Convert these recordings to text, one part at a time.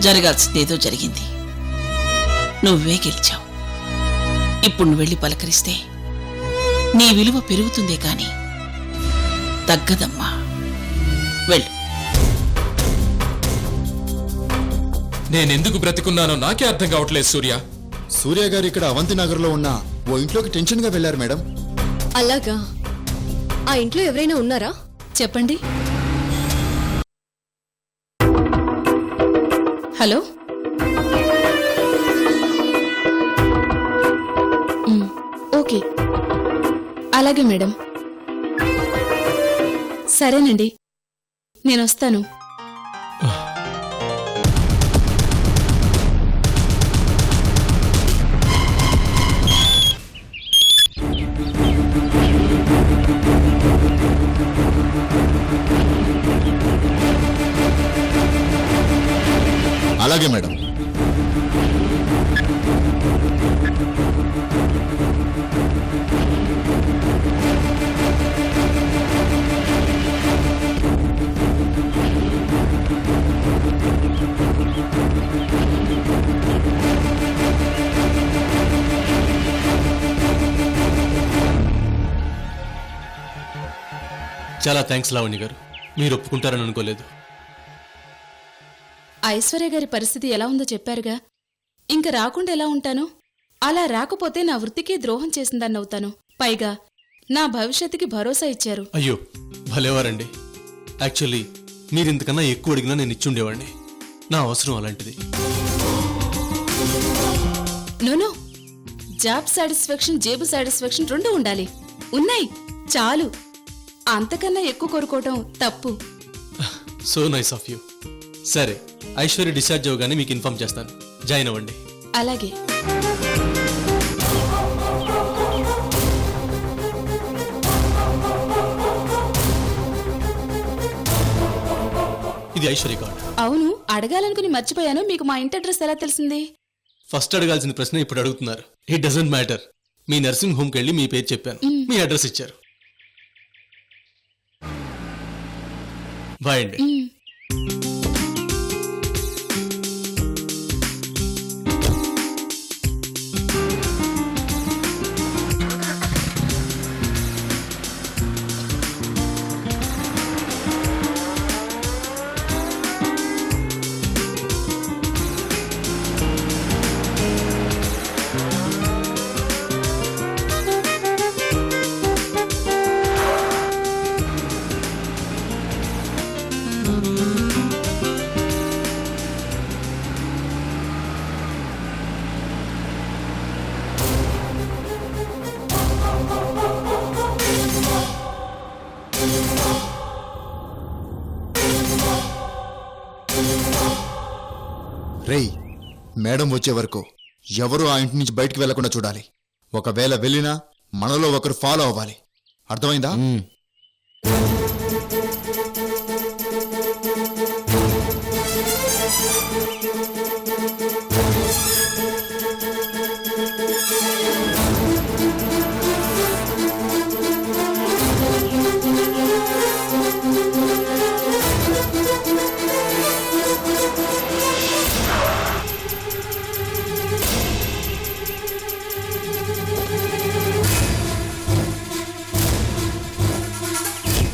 జరగాల్సిందేదో జరిగింది. నువ్వే గెలిచావు. ఇప్పుడు నువ్వు వెళ్ళి పలకరిస్తే నీ విలువ పెరుగుతుందే కాని తగ్గదమ్మా. వెళ్ళు. నేనెందుకు బ్రతికున్నానో నాకే అర్థం కావట్లేదు సూర్య. సూర్య గారు ఇక్కడ అవంతి నగర్లో ఉన్న ఓ ఇంట్లోకి టెన్షన్ గా వెళ్లారు మేడం. అలాగా? ఆ ఇంట్లో ఎవరైనా ఉన్నారా? చెప్పండి. హలో. ఓకే, అలాగే మేడం. సరేనండి, నేను వస్తాను. అలాగే మేడం. చాలా థ్యాంక్స్ లావణ్య గారు, మీరు ఒప్పుకుంటారని అనుకోలేదు. ఐశ్వర్య గారి పరిస్థితి ఎలా ఉందో చెప్పారుగా. ఇంక రాకుండా ఎలా ఉంటాను? అలా రాకపోతే నా వృత్తికి ద్రోహం చేసిందన్నవుతాను. పైగా నా భవిష్యత్తుకి భరోసా ఇచ్చారు. అయ్యో భలేవారండి. యాక్చువల్లీ మీరింతకన్నా ఎక్కువ అడిగినా నేను ఇచ్చుండేవాడిని. నా అవసరం అలాంటిది. నోనో, జాబ్ సాటిస్ఫాక్షన్, జేబు సాటిస్ఫాక్షన్ రెండు ఉండాలి. ఉన్నాయి, చాలు. అంతకన్నా ఎక్కువ కోరుకోవటం తప్పు. So nice of you. సరే, ఐశ్వర్య డిశ్చార్జ్ అవ్వగానే మీకు ఇన్ఫార్మ్ చేస్తాను. జాయిన్ అవ్వండి. అలాగే. ఇది ఐశ్వర్య కార్డ్. అవును, అడగాలనుకుని మర్చిపోయాను. మీకు మా ఇంటి అడ్రస్ ఎలా తెలిసింది? ఫస్ట్ అడగాల్సిన ప్రశ్న ఇప్పుడు అడుగుతున్నారు. It doesn't matter. మీ నర్సింగ్ హోమ్కి వెళ్ళి మీ పేరు చెప్పాను, మీ అడ్రస్ ఇచ్చారు. బాయ్ అండి. రేయ్, మేడం వచ్చే వరకు ఎవరు ఆ ఇంటి నుంచి బయటికి వెళ్లకుండా చూడాలి. ఒకవేళ వెళ్ళినా మనలో ఒకరు ఫాలో అవ్వాలి. అర్థమైందా?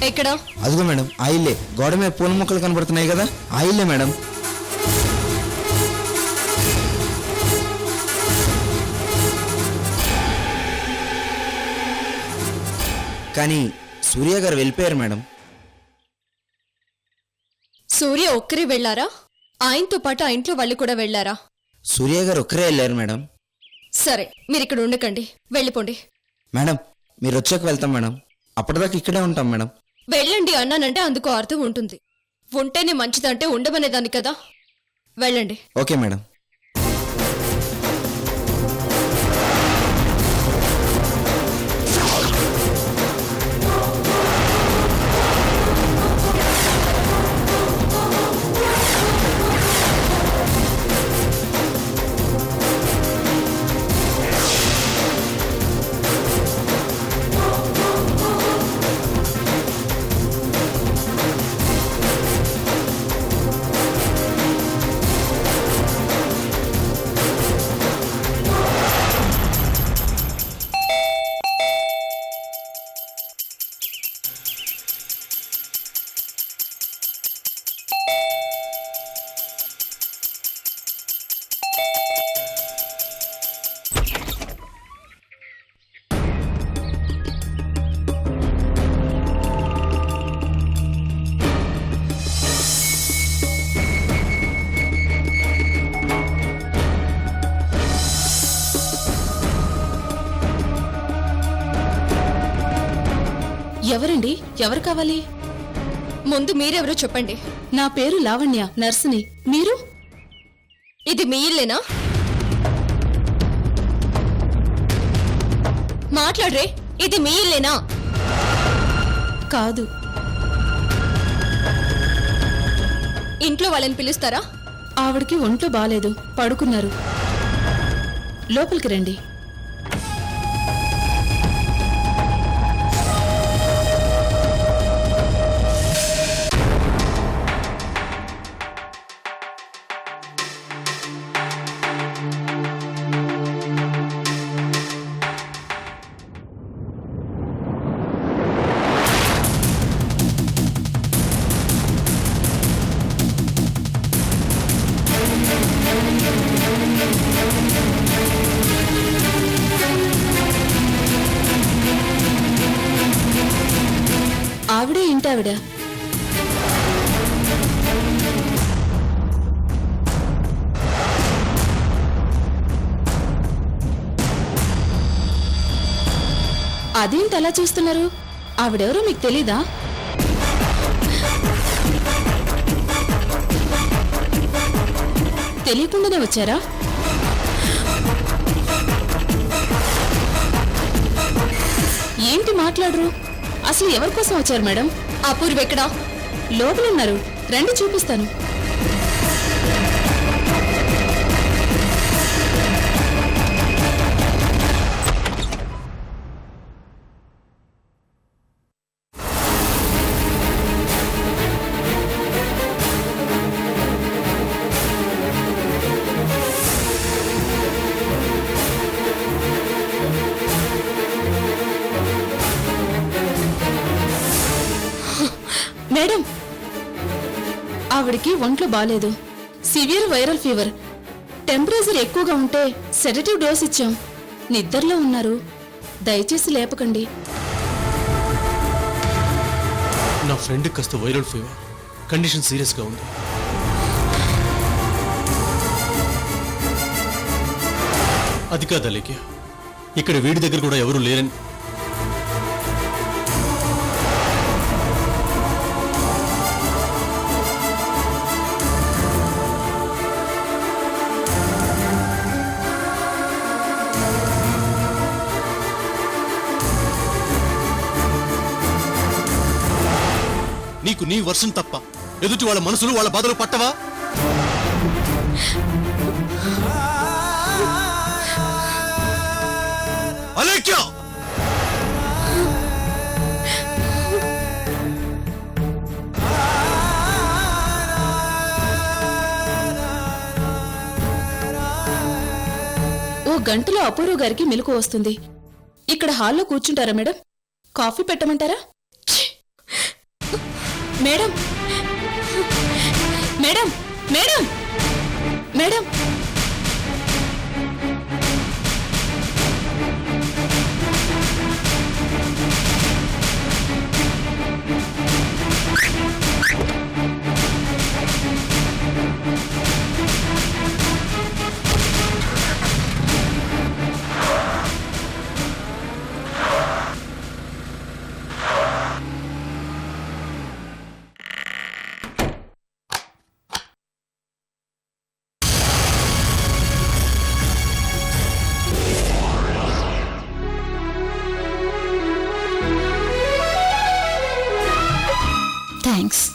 ఎక్కడ? అదిగో మేడం, ఆ ఇల్లే. గోడ మీద పూల మొక్కలు కనబడుతున్నాయి కదా, ఆ ఇల్లే మేడం. కానీ సూర్య గారు వెళ్ళిపోయారు మేడం. సూర్య ఒక్కరే వెళ్లారా? ఆయనతో పాటు ఆ ఇంట్లో వాళ్ళు కూడా వెళ్లారా? సూర్య గారు ఒక్కరే వెళ్ళారు మేడం. సరే, మీరు ఇక్కడ ఉండకండి, వెళ్ళిపోండి. మేడం, మీరు వచ్చాక వెళ్తాం మేడం. అప్పటిదాకా ఇక్కడే ఉంటాం మేడం. వెళ్ళండి అన్నానంటే అందుకు అర్థం ఉంటుంది. ఉంటేనే మంచిదంటే ఉండమనేదాన్ని కదా. వెళ్ళండి. Okay madam. ఎవరు కావాలి? ముందు మీరెవరో చెప్పండి. నా పేరు లావణ్య, నర్సుని. మీరు? ఇది మీ ఇల్లేనా? మాట్లాడరే, ఇది మీ ఇల్లేనా? కాదు. ఇంట్లో వాళ్ళని పిలుస్తారా? ఆవిడకి ఒంట్లో బాలేదు, పడుకున్నారు. లోపలికి రండి. ఆవిడే ఇంటావిడ. అదేంటి అలా చూస్తున్నారు? ఆవిడెవరో మీకు తెలీదా? తెలియకుండానే వచ్చారా? ఏంటి మాట్లాడరు? అసలు ఎవరి కోసం వచ్చారు మేడం? అపూర్వ ఎక్కడా? లోపలున్నారు, రండి చూపిస్తాను. మేడం, ఆవిడికి ఒంట్లో బాలేదు. Severe viral fever. టెంపరేచర్ ఎక్కువగా ఉంటే సెడటివ్ డోస్ ఇచ్చాం. నిద్రలో ఉన్నారు, దయచేసి లేపకండి. నా ఫ్రెండ్ కాస్త వైరల్ ఫీవర్, కండిషన్ సీరియస్గా ఉంది. అది కాదు అలేఖ్య, ఇక్కడ వీడి దగ్గర కూడా ఎవరూ లేరని. నీకు నీ వర్షం తప్ప ఎదుటి వాళ్ళ మనసులు వాళ్ళ బాధలు పట్టవా? అలేఖ్య! ఓ గంటలో అపూర్వ గారికి మెలకు వస్తుంది. ఇక్కడ హాల్లో కూర్చుంటారా మేడం? కాఫీ పెట్టమంటారా? Madam, madam, madam, madam. Thanks.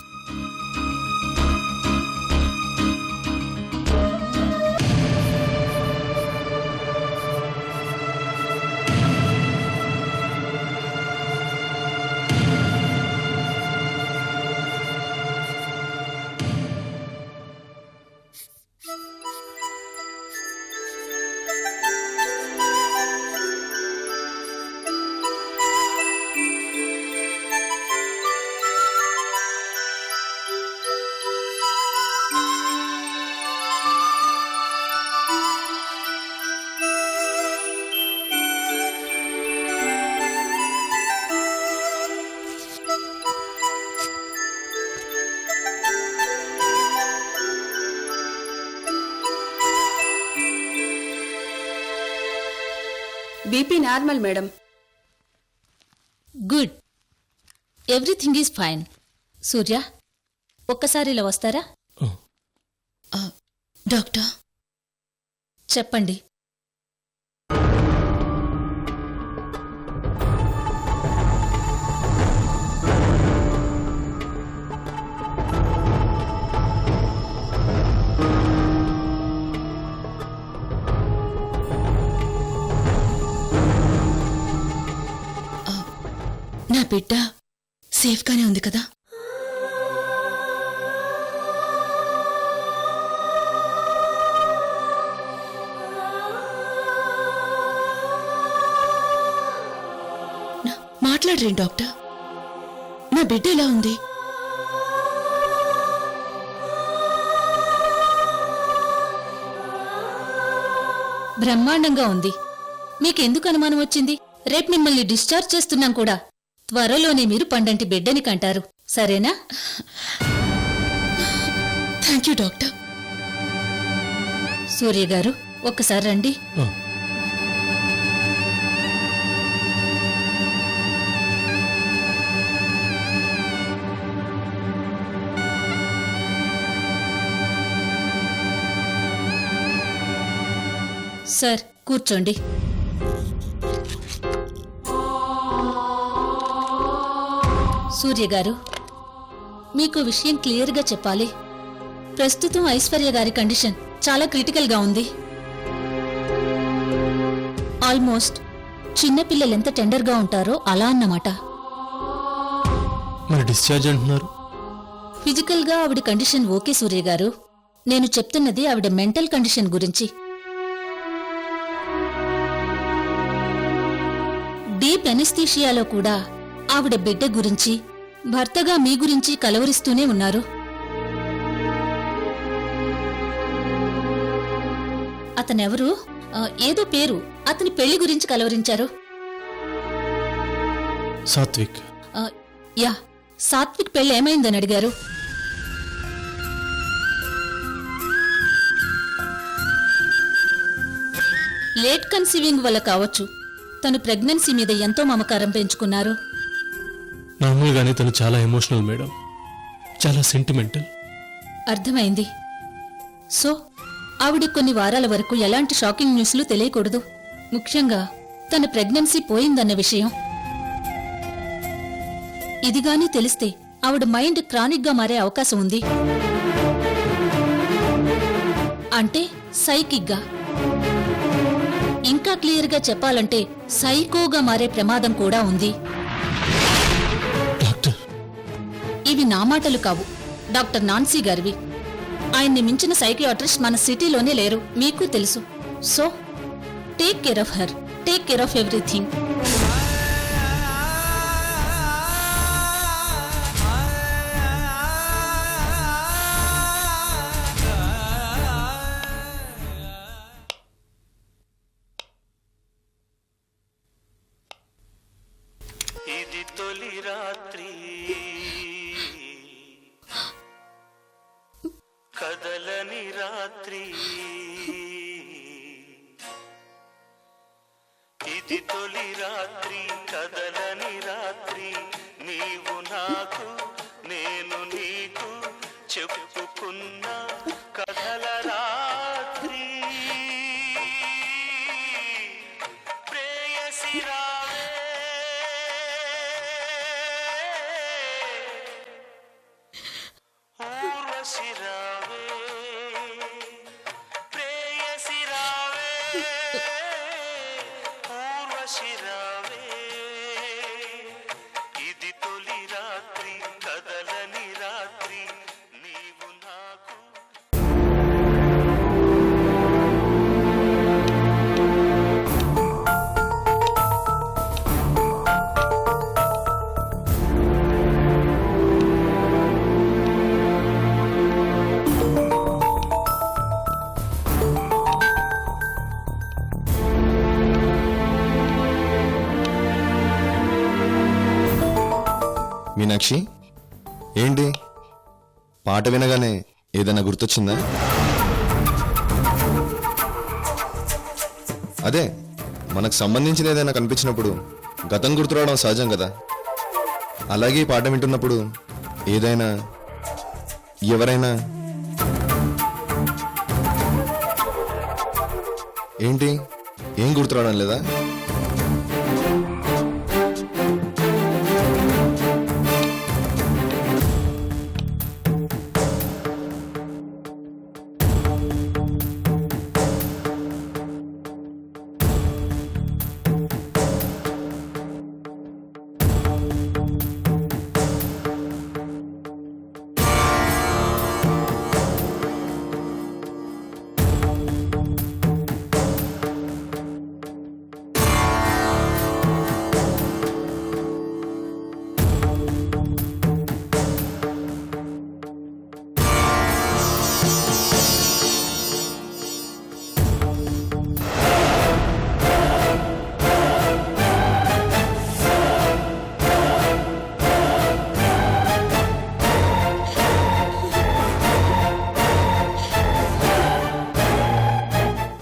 BP normal madam. Good. Everything is fine. Surya, ఒక్కసారి ఇలా వస్తారా? డాక్టర్, చెప్పండి. నా బిడ్డ సేఫ్గానే ఉంది కదా? మాట్లాడరేం డాక్టర్? నా బిడ్డ ఎలా ఉంది? బ్రహ్మాండంగా ఉంది. మీకెందుకు అనుమానం వచ్చింది? రేపు మిమ్మల్ని డిశ్చార్జ్ చేస్తున్నాం కూడా. త్వరలోనే మీరు పండంటి బిడ్డని కంటారు, సరేనా? Thank you doctor. సూర్య గారు, ఒక్కసారి రండి. సార్, కూర్చోండి. సూర్య గారు, మీకు విషయం క్లియర్గా చెప్పాలి. ప్రస్తుతం ఐశ్వర్య గారి కండిషన్ చాలా క్రిటికల్గా ఉంది. ఆల్మోస్ట్ చిన్నపిల్లలెంత టెండర్గా ఉంటారో అలా అన్నమాట. మరి డిశ్చార్జ్ అంటున్నారు? ఫిజికల్గా ఆవిడ కండిషన్ ఓకే సూర్య గారు. నేను చెప్తున్నది ఆవిడ మెంటల్ కండిషన్ గురించి. డీప్ ఎనస్థీషియాలో కూడా ఆవిడ బిడ్డ గురించి, భర్తగా మీ గురించి కలవరిస్తూనే ఉన్నారు. అతనెవరు? ఏదో పేరు. అతని పెళ్లి గురించి కలవరించారు. సాత్విక్. యా, సాత్విక్ పెళ్లి ఏమైందని అడిగారు. లేట్ కన్సీవింగ్ వల్ల కావచ్చు. తను ప్రెగ్నెన్సీ మీద ఎంతో మమకారం పెంచుకున్నారు. నార్మల్గానే తను చాలా ఎమోషనల్ మేడం, చాలా సెంటిమెంటల్. అర్థమైంది. సో ఆవిడ కొన్ని వారాల వరకు ఎలాంటి షాకింగ్ న్యూస్లు తెలియకూడదు. ముఖ్యంగా తన ప్రెగ్నెన్సీ పోయిందన్న విషయం. ఇదిగాని తెలిస్తే ఆవిడ మైండ్ క్రానిక్ గా మారే అవకాశం ఉంది. అంటే సైకిక్ గా. ఇంకా క్లియర్గా చెప్పాలంటే సైకోగా మారే ప్రమాదం కూడా ఉంది. డాక్టర్, ఇవి నా మాటలు కావు, డాక్టర్ నాన్సీ గారివి. ఆయన్ని మించిన సైకియాట్రిస్ట్ మన సిటీలోనే లేరు, మీకు తెలుసు. So take care of her, take care of everything. ఇది తొలి రాత్రి, కదలని రాత్రి. ఇది తొలి రాత్రి, కదలని రాత్రి. నీవు నాకు, నేను నీకు చెప్పుకున్న కథల రాత్రి. ప్రేయసి రావే, ఊర్వశి రావే, ప్రేయసి రావే, ఊర్వశి రావే. ఇది తొలి రాత్రి, కదలని రాత్రి. నీవు నాకు. మీనాక్షి, ఏంటి పాట వినగానే ఏదైనా గుర్తొచ్చిందా? అదే, మనకు సంబంధించిన ఏదైనా కనిపించినప్పుడు గతం గుర్తురావడం సహజం కదా. అలాగే ఈ పాట వింటున్నప్పుడు ఏదైనా ఎవరైనా ఏంటి ఏం గుర్తురావడం లేదా?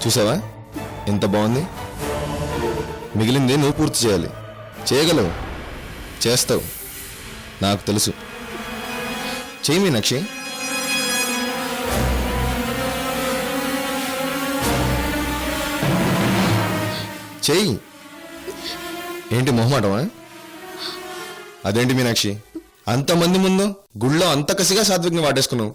చూసావా ఎంత బాగుంది? మిగిలింది నువ్వు పూర్తి చేయాలి. చేయగలవు, చేస్తావు, నాకు తెలుసు. చెయ్యి మీనాక్షి. చెయ్యి. ఏంటి మొహమాటమా? అదేంటి మీనాక్షి, అంతమంది ముందు గుళ్ళో అంత కసిగా సాత్విక్ని వాటేసుకున్నావు.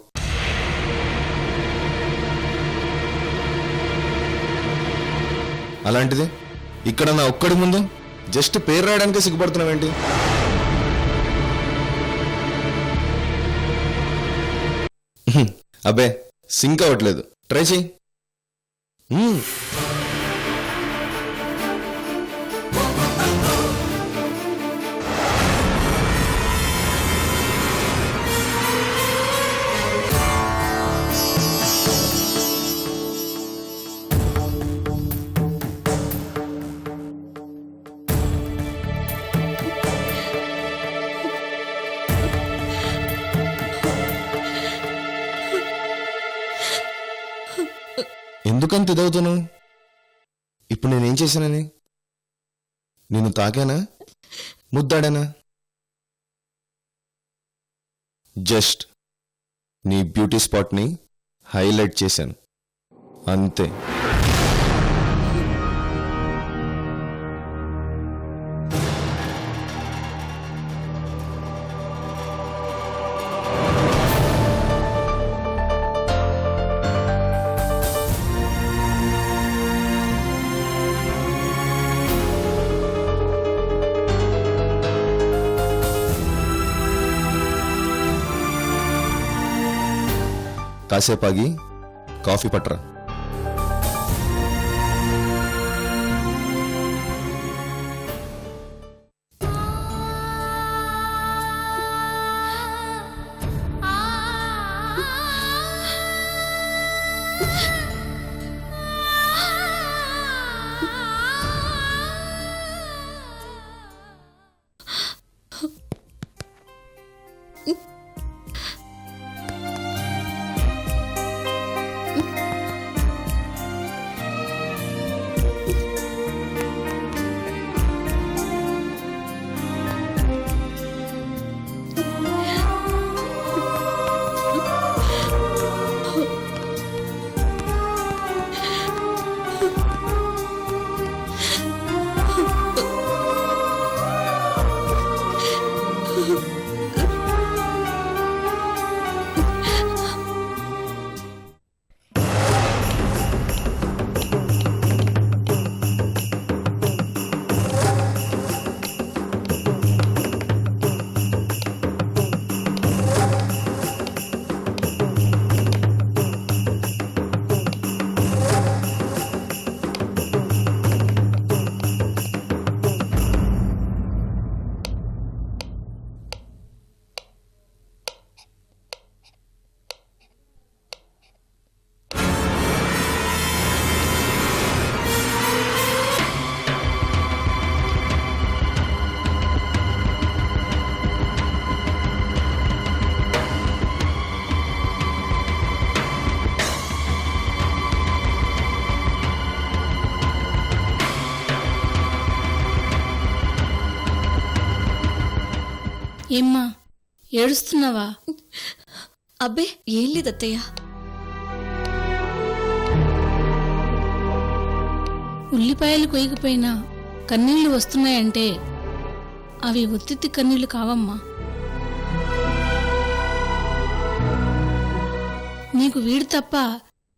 అలాంటిది ఇక్కడ నా ఒక్కడి ముందు జస్ట్ పేరు రాయడానికి సిగ్గుపడుతున్నావేంటి? అబ్బే సింక్ అవ్వట్లేదు, ట్రై చెయ్యి. ఎందుకంత ఇదవుతున్నావు? ఇప్పుడు నేనేం చేశానని? నిన్ను తాకానా, ముద్దాడానా? జస్ట్ నీ బ్యూటీ స్పాట్ని హైలైట్ చేశాను అంతే. కాసేపు ఆగి కాఫీ పట్టరా. ఏమ్మా ఏడుస్తున్నావా? అబ్బే ఏం లేదత్తయ్య. ఉల్లిపాయలు కొయ్యకపోయినా కన్నీళ్లు వస్తున్నాయంటే అవి ఉత్తిత్తి కన్నీళ్లు కావమ్మా. నీకు వీడు తప్ప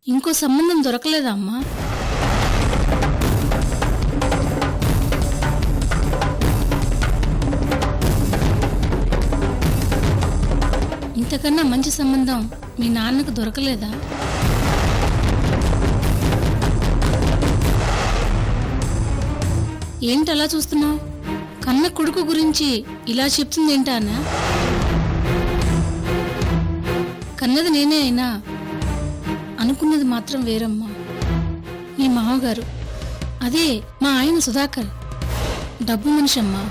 ఇంకో సంబంధం దొరకలేదా అమ్మా? ఇంతకన్నా మంచి సంబంధం మీ నాన్నకు దొరకలేదా? ఏంటలా చూస్తున్నావు? కన్న కొడుకు గురించి ఇలా చెప్తుందేంటానా? కన్నది నేనే అయినా అనుకున్నది మాత్రం వేరమ్మా. మీ మామగారు, అదే మా ఆయన సుధాకర్, డబ్బు మనిషి అమ్మా.